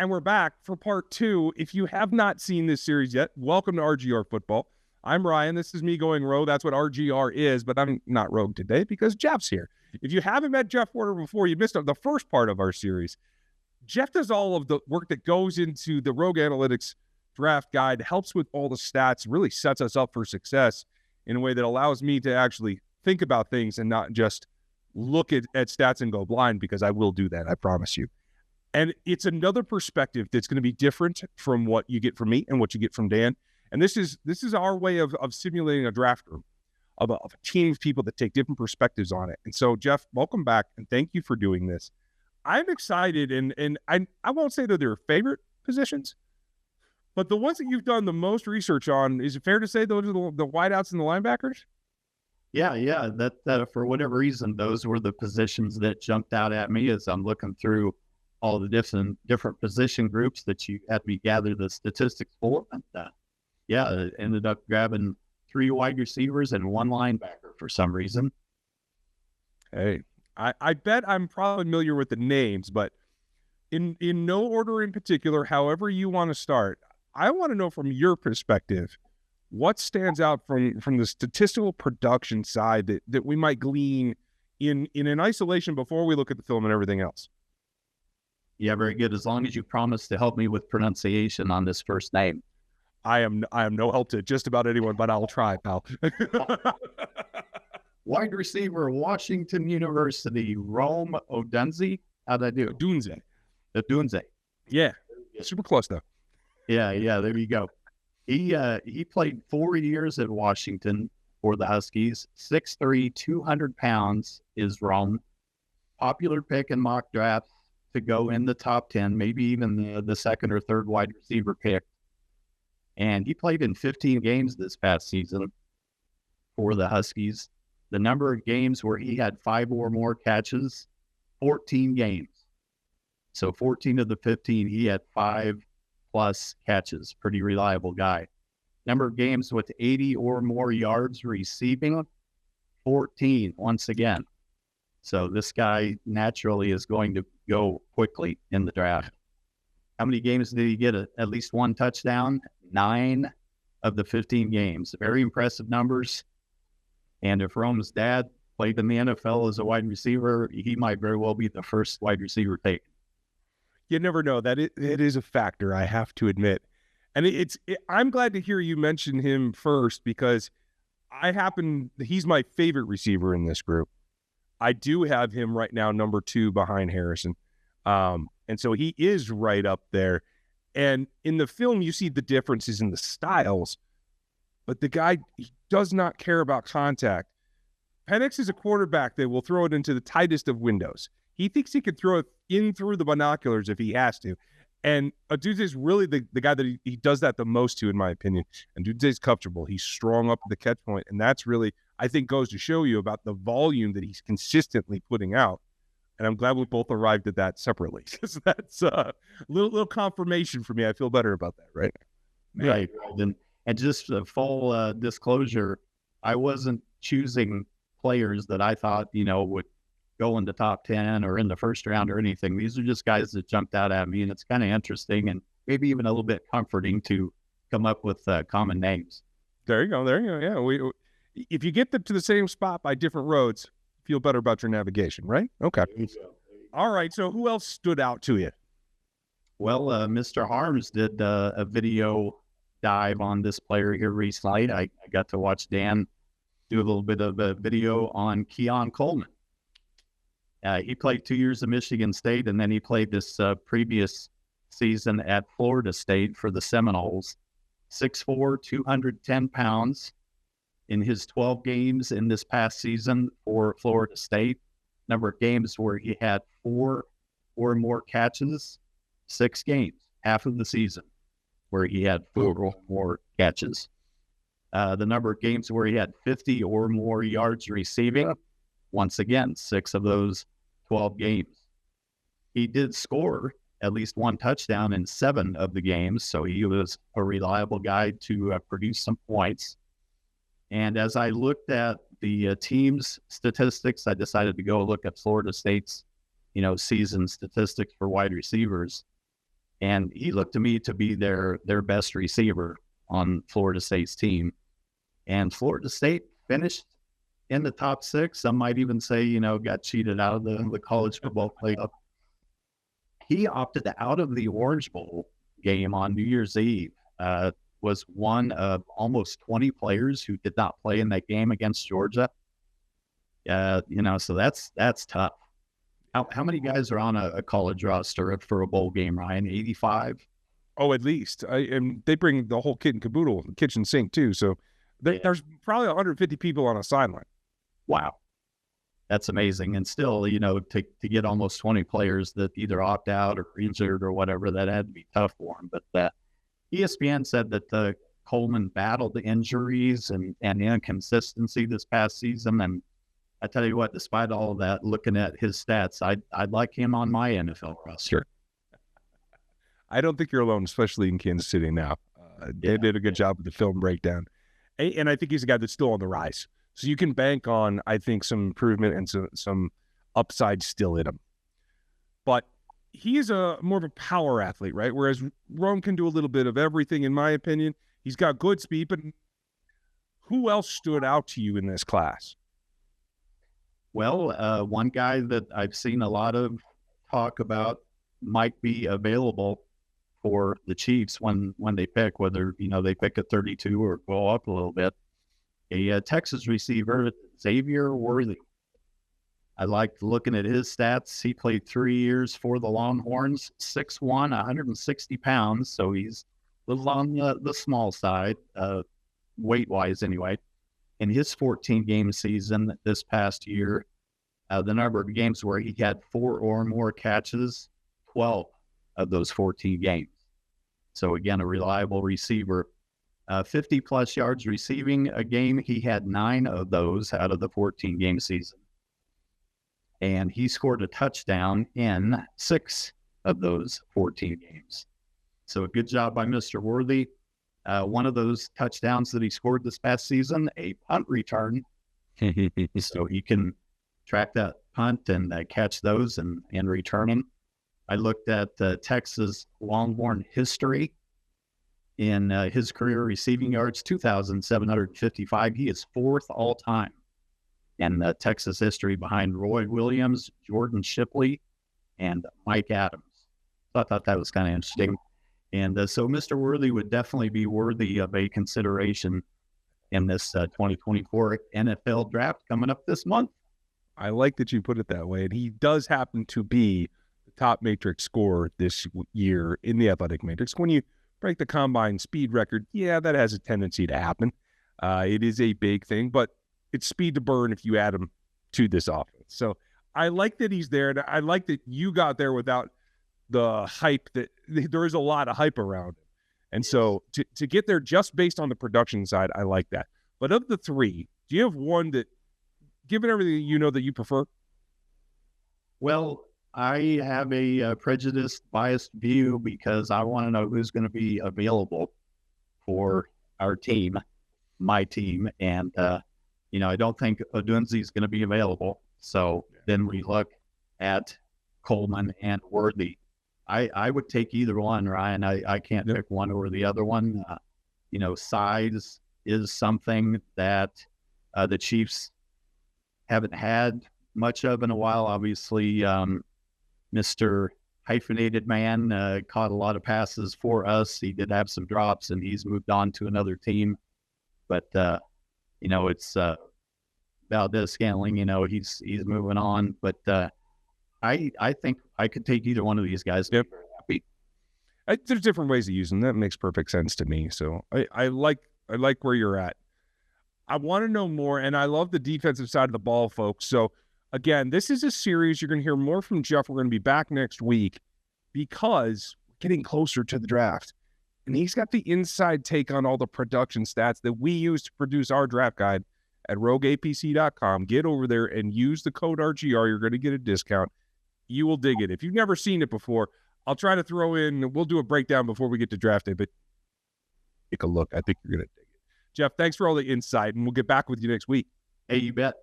And we're back for part two. If you have not seen this series yet, welcome to RGR Football. I'm Ryan. This is me going rogue. That's what RGR is, but I'm not rogue today because Jeff's here. If you haven't met Jeff Porter before, you missed the first part of our series. Jeff does all of the work that goes into the Rogue Analytics draft guide, helps with all the stats, really sets us up for success in a way that allows me to actually think about things and not just look at stats and go blind, because I will do that, I promise you. And it's another perspective that's going to be different from what you get from me and what you get from Dan. And this is our way of simulating a draft room of a team of people that take different perspectives on it. And so, Jeff, welcome back, and thank you for doing this. I'm excited, and I won't say that they're favorite positions, but the ones that you've done the most research on, is it fair to say those are the wideouts and the linebackers? Yeah. That for whatever reason, those were the positions that jumped out at me as I'm looking through all the different position groups that you had me gather the statistics for. And ended up grabbing 3 wide receivers and 1 linebacker for some reason. Hey, I bet I'm probably familiar with the names, but in no order in particular, however you want to start, I want to know from your perspective, what stands out from the statistical production side that we might glean in an isolation before we look at the film and everything else. Yeah, very good. As long as you promise to help me with pronunciation on this first name. I am no help to just about anyone, but I'll try, pal. Wide receiver, Washington University, Rome Odunze. How'd I do? Odunze. Yeah, super close though. Yeah, there you go. He played 4 years at Washington for the Huskies. 6'3", 200 pounds is Rome. Popular pick in mock drafts to go in the top 10, maybe even the second or third wide receiver pick. And he played in 15 games this past season for the Huskies. The number of games where he had 5 or more catches, 14 games. So 14 of the 15, he had 5+ catches. Pretty reliable guy. Number of games with 80 or more yards receiving, 14 once again. So this guy naturally is going to go quickly in the draft. How many games did he get? At least 1 touchdown? 9 of the 15 games. Very impressive numbers. And if Rome's dad played in the NFL as a wide receiver, he might very well be the first wide receiver taken. You never know. That it is a factor, I have to admit. And I'm glad to hear you mention him first, because he's my favorite receiver in this group. I do have him right now number 2 behind Harrison. And so he is right up there. And in the film, you see the differences in the styles, but the guy, he does not care about contact. Penix is a quarterback that will throw it into the tightest of windows. He thinks he could throw it in through the binoculars if he has to. And Odunze is really the guy that he does that the most to, in my opinion. And Odunze is comfortable. He's strong up at the catch point. And that's really, I think, goes to show you about the volume that he's consistently putting out. And I'm glad we both arrived at that separately, because that's a little confirmation for me. I feel better about that, right? Right. And just full disclosure, I wasn't choosing players that I thought, would go in the top 10 or in the first round or anything. These are just guys that jumped out at me, and it's kind of interesting and maybe even a little bit comforting to come up with common names. There you go. Yeah. If you get to the same spot by different roads, feel better about your navigation, right? Okay. All right. So who else stood out to you? Well, Mr. Harms did a video dive on this player here recently. I got to watch Dan do a little bit of a video on Keon Coleman. He played 2 years at Michigan State, and then he played this previous season at Florida State for the Seminoles. 6'4", 210 pounds. In his 12 games in this past season for Florida State, number of games where he had 4 or more catches, 6 games, half of the season, where he had 4 or more catches. The number of games where he had 50 or more yards receiving, once again, 6 of those 12 games. He did score at least 1 touchdown in 7 of the games, so he was a reliable guy to produce some points. And as I looked at the team's statistics, I decided to go look at Florida State's, season statistics for wide receivers. And he looked to me to be their best receiver on Florida State's team. And Florida State finished in the top 6. Some might even say, got cheated out of the college football playoff. He opted out of the Orange Bowl game on New Year's Eve. Was one of almost 20 players who did not play in that game against Georgia. So that's tough. How many guys are on a college roster for a bowl game, Ryan? 85? Oh, at least. And they bring the whole kit and caboodle, the kitchen sink too. So there's probably 150 people on a sideline. Wow. That's amazing. And still, to get almost 20 players that either opt out or injured or whatever, that had to be tough for them. But ESPN said that Coleman battled the injuries and inconsistency this past season. And I tell you what, despite all of that, looking at his stats, I'd like him on my NFL roster. I don't think you're alone, especially in Kansas City now. They did a good job with the film breakdown. And I think he's a guy that's still on the rise. So you can bank on, I think, some improvement and some upside still in him. But he is more of a power athlete, right? Whereas Rome can do a little bit of everything, in my opinion. He's got good speed, but who else stood out to you in this class? Well, one guy that I've seen a lot of talk about might be available for the Chiefs when they pick, whether, they pick at 32 or go up a little bit. A Texas receiver, Xavier Worthy. I liked looking at his stats. He played 3 years for the Longhorns, 6'1", 160 pounds. So he's a little on the small side, weight-wise anyway. In his 14-game season this past year, the number of games where he had 4 or more catches, 12 of those 14 games. So again, a reliable receiver. 50-plus yards receiving a game. He had 9 of those out of the 14-game season. And he scored a touchdown in 6 of those 14 games. So a good job by Mr. Worthy. One of those touchdowns that he scored this past season, a punt return. So he can track that punt and catch those and return them. I looked at Texas Longhorn history. In his career receiving yards, 2,755. He is 4th all time in Texas history behind Roy Williams, Jordan Shipley, and Mike Adams. So I thought that was kind of interesting. And so Mr. Worthy would definitely be worthy of a consideration in this 2024 NFL draft coming up this month. I like that you put it that way. And he does happen to be the top matrix scorer this year in the athletic matrix. When you break the combine speed record, that has a tendency to happen. It is a big thing, but it's speed to burn if you add him to this offense. So I like that he's there, and I like that you got there without the hype. That there is a lot of hype around him. And so to get there just based on the production side, I like that. But of the 3, do you have one that, given everything that you prefer? Well, I have a prejudiced, biased view because I want to know who's going to be available for our team, my team. And, I don't think Odunze is going to be available. So then we look at Coleman and Worthy. I would take either one, Ryan. I can't pick one or the other one. Size is something that the Chiefs haven't had much of in a while. Obviously, Mr. Hyphenated Man caught a lot of passes for us. He did have some drops, and he's moved on to another team. But it's Valdez-Scantling. He's moving on. But I think I could take either one of these guys. Yep. Happy. There's different ways to use them. That makes perfect sense to me. So I like where you're at. I want to know more, and I love the defensive side of the ball, folks. So again, this is a series. You're going to hear more from Jeff. We're going to be back next week because we're getting closer to the draft. And he's got the inside take on all the production stats that we use to produce our draft guide at rogueapc.com. Get over there and use the code RGR. You're going to get a discount. You will dig it. If you've never seen it before, I'll try to throw in, we'll do a breakdown before we get to draft day, but take a look. I think you're going to dig it. Jeff, thanks for all the insight, and we'll get back with you next week. Hey, you bet.